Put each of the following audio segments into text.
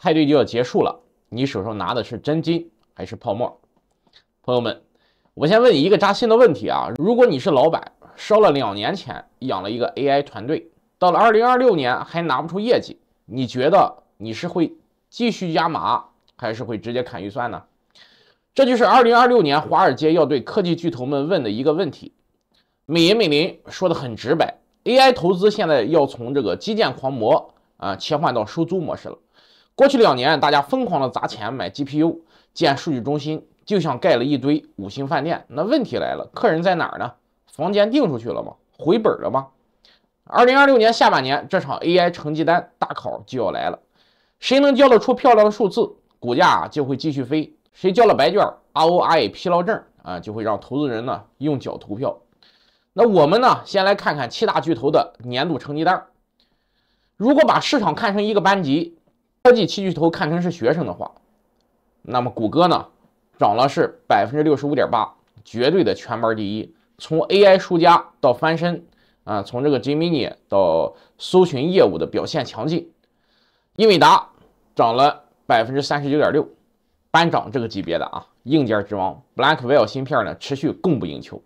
派对就要結束了，你手上拿的是真金還是泡沫？朋友們，我先問你一個扎心的問題啊，如果你是老闆，燒了2年錢養了一個 AI 團隊，到了2026年還拿不出業績，你覺得你是會繼續加碼，還是會直接砍預算呢？這就是2026年華爾街要對科技巨頭們問的一個問題。美銀美林說的很直白， AI 投資現在要從這個基建狂魔切換到收租模式了。過去2年，大家瘋狂的砸錢買 GPU 建數據中心，就像蓋了一堆5星飯店。那問題來了，客人在哪兒呢？房間訂出去了嗎？回本了嗎？2026年下半年，這場 AI 成績單大考就要來了。誰能交得出漂亮的數字，股價就會繼續飛。誰交了白卷 ROI 疲勞症就會讓投資人呢用腳投票。那我們呢，先來看看7大巨頭的年度成績單。如果把市場看成一個班級，科技7巨頭看成是學生的話，那麼谷歌呢漲了是 65.8%， 絕對的全班第一。從 AI 輸家到翻身從這個 Gemini 到搜尋業務的表現強勁。英偉達漲了 39.6%， 班長這個級別的硬件之王 Blackwell 芯片呢持續供不應求。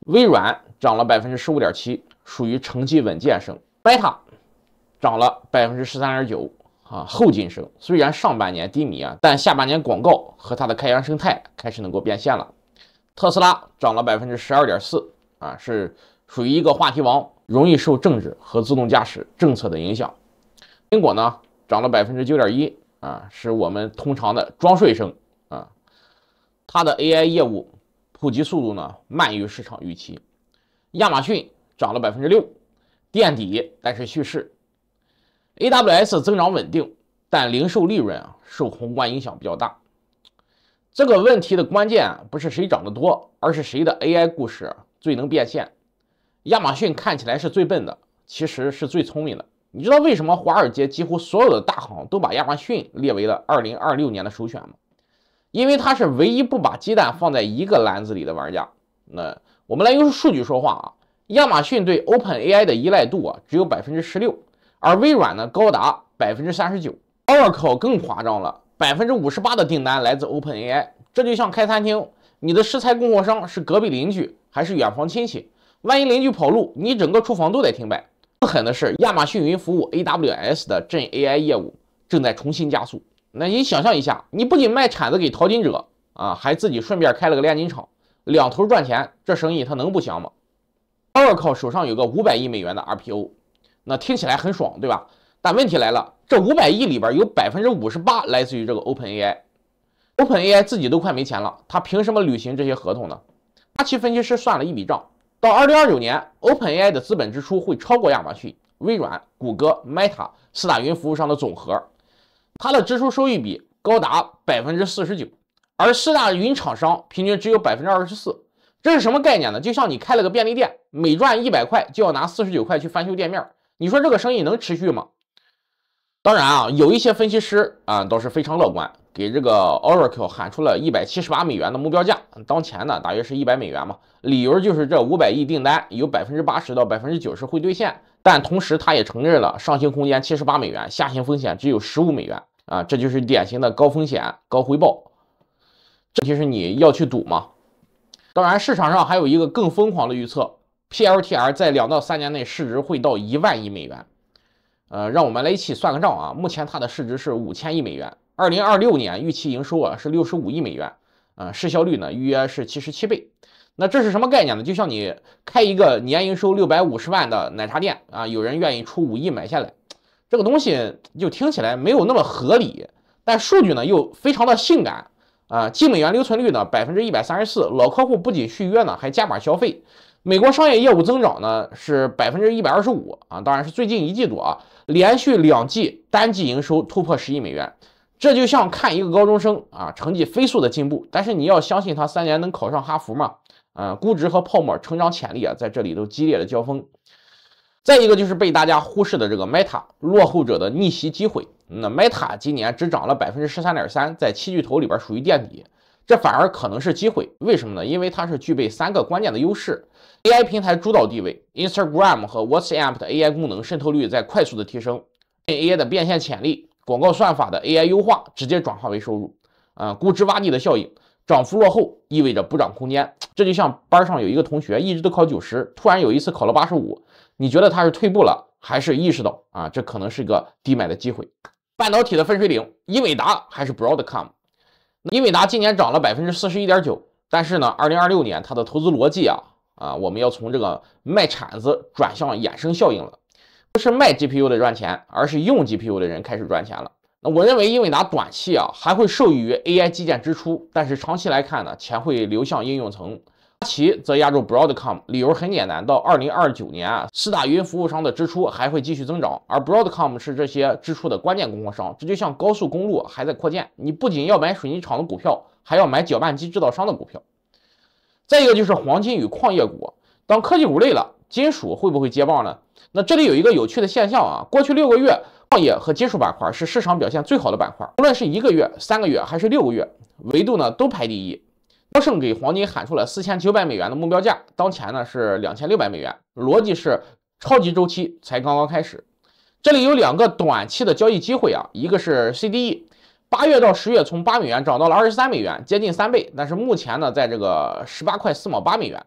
微軟漲了 15.7%， 屬於成績穩健生。Meta 漲了 13.9%， 後進生。雖然上半年低迷但下半年廣告和它的開源生態開始能夠變現了。特斯拉漲了 12.4%， 是屬於一個話題王，容易受政治和自動駕駛政策的影響。蘋果呢漲了 9.1%， 是我們通常的裝睡聲它的 AI 業務普及速度呢慢於市場預期。亞馬遜漲了 6%， 墊底但是蓄勢。AWS 增長穩定，但零售利潤受宏觀影響比較大。這個問題的關鍵不是誰漲得多，而是誰的 AI 故事最能變現。亞馬遜看起來是最笨的，其實是最聰明的。你知道為什麼華爾街幾乎所有的大行都把亞馬遜列為了2026年的首選嗎？因為它是唯一不把雞蛋放在一個籃子裡的玩家。那我們來用数据說話亞馬遜對 OpenAI 的依賴度只有 16%， 而微軟呢高達 39%。Oracle 更誇張了，58%的訂單來自 OpenAI。這就像開餐廳，你的食材供貨商是隔壁鄰居還是遠房親戚？萬一鄰居跑路，你整個廚房都得停擺。更狠的是，亞馬遜雲服務 AWS 的Gen AI 業務正在重新加速。那你想象一下，你不僅賣鏟子給淘金者還自己順便開了個煉金廠，兩頭賺錢，這生意他能不香嗎？ Oracle 手上有個500億美元的 RPO， 那聽起來很爽，对吧？但問題來了，這500億裡邊有 58% 來自於這個 OpenAI。OpenAI 自己都快沒錢了，他憑什麼履行這些合同呢？花旗分析師算了一筆賬，到2029年 OpenAI 的資本支出會超過亞馬遜、微軟、谷歌、Meta 4大雲服務商的總和，它的支出收益比高達 49%， 而4大雲廠商平均只有 24%。 這是什麼概念呢？就像你開了個便利店，每賺100塊就要拿49塊去翻修店面，你說這個生意能持續嗎？當然有一些分析師倒是非常樂觀，給這個 Oracle 喊出了178美元的目標價，當前呢大約是100美元嘛。理由就是這500億訂單有 80%到 90% 會兌現，但同時他也承認了上行空間78美元，下行風險只有15美元這就是典型的高風險高回報。这就是你要去賭吗？当然市場上還有一個更瘋狂的預測， PLTR 在2到3年內市值會到1萬億美元。讓我們來一起算個賬目前它的市值是5000億美元，2026年預期營收是65億美元，市銷率呢預約是77倍。那這是什麼概念呢？就像你開一個年營收650萬的奶茶店有人願意出5億買下來，這個東西就聽起來沒有那麼合理，但數據呢又非常的性感净美元留存率呢 134%， 老客戶不僅續約呢，還加碼消費。美國商業業務增長呢是 125%當然是最近1季度連續2季單季營收突破10億美元。這就像看一個高中生成績飛速的進步，但是你要相信他3年能考上哈佛嗎？估值和泡沫成長潛力在這裡都激烈的交鋒。再一個就是被大家忽視的這個 Meta 落後者的逆襲機會。那 Meta 今年只漲了 13.3%， 在7巨頭裡邊屬於墊底，這反而可能是機會。為什麼呢？因為它是具備3個關鍵的優勢。AI 平台主導地位 ，Instagram 和 WhatsApp 的 AI 功能滲透率在快速的提升，AI 的變現潛力，廣告算法的 AI 優化直接轉化為收入，估值洼地的效應，漲幅落後意味着補漲空間。這就像班上有一個同學一直都考90，突然有一次考了85，你覺得他是退步了，還是意識到這可能是個低買的機會？半導體的分水嶺，英偉達還是 Broadcom？ 英偉達今年漲了41.9%，但是呢，2026年它的投資邏輯我們要從這個賣鏟子轉向衍生效應了，不是賣 GPU 的賺錢，而是用 GPU 的人開始賺錢了。那我認為英偉達短期還會受益於 AI 基建支出，但是長期來看呢，錢會流向應用層。其則壓住 Broadcom， 理由很簡單，到2029年四大雲服務商的支出還會繼續增長，而 Broadcom 是這些支出的關鍵供貨商。這就像高速公路還在擴建，你不僅要買水泥廠的股票，還要買攪拌機制造商的股票。再一個就是黄金與礦業股，當科技股累了，金屬會不會接棒呢？那這裡有一個有趣的現象过去6個月，礦業和金屬板塊是市場表現最好的板塊，無論是1個月、3個月還是6個月，維度呢都排第一。高盛給黃金喊出了4900美元的目標價，當前呢是2600美元，邏輯是超級周期才剛剛開始。這裡有2個短期的交易機會一個是 CDE，8月到10月從8美元漲到了23美元，接近3倍，但是目前呢在這個18塊4毛8美元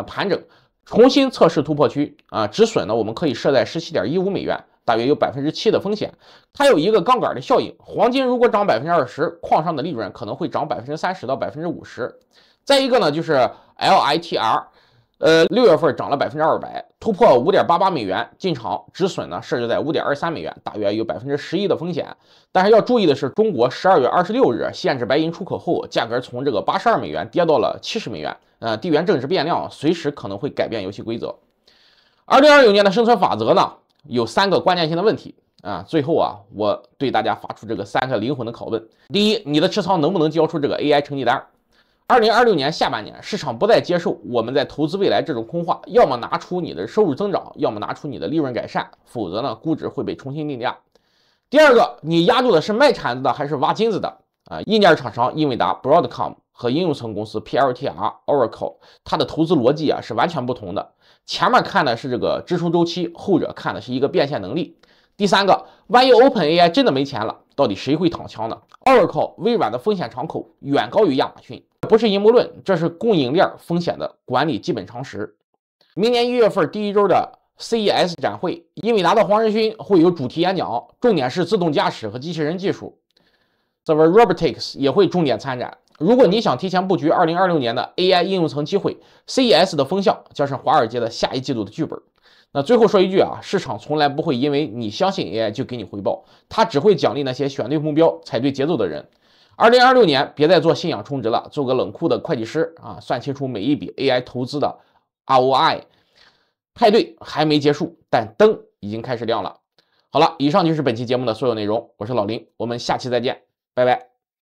盤整，重新測試突破區止損呢我們可以設在17.15美元，大約有7%的風險。它有一個槓桿的效應，黄金如果漲20%，礦商的利潤可能會漲30%到50%。再一個呢，就是 LITR，6月份漲了200%，突破5.88美元進場，止損呢設置在5.23美元，大約有11%的風險。但是要注意的是，中國12月26日限制白銀出口後，價格從這個82美元跌到了70美元，地緣政治變量隨時可能會改變遊戲規則。2029年的生存法則呢，有3個關鍵性的問題最後我對大家發出這個3個靈魂的拷問：第一，你的持倉能不能交出這個 AI 成績單？2026年下半年，市場不再接受我們在投資未來這種空話，要麼拿出你的收入增長，要麼拿出你的利潤改善，否則呢，估值會被重新定價。第二個，你押住的是賣鏟子的還是挖金子的？硬件廠商英偉達、Broadcom 和應用層公司 PLTR、Oracle， 它的投資邏輯是完全不同的。前面看的是這個支出周期，後者看的是一個變現能力。第三個，萬一 OpenAI 真的沒錢了，到底誰会躺槍呢？ Oracle 微軟的風險敞口遠高於亞馬遜，不是陰謀論，這是供應鏈風險的管理基本常識。明年1月份第1周的 CES 展會，英偉達的黃仁勳會有主題演講，重點是自動駕駛和機器人技術。这位 Robotics 也會重點參展。如果你想提前布局2026年的 AI 應用層機會 ，CES 的風向將是華爾街的下一季度的劇本。那最後說一句市場從來不會因為你相信 AI 就給你回報，它只會獎勵那些選對目標、踩對節奏的人。2026年別再做信仰充值了，做個冷酷的會計師算清楚每一筆 AI 投資的 ROI。派對還沒結束，但燈已經開始亮了。好了，以上就是本期節目的所有內容，我是老林，我們下期再見，拜拜。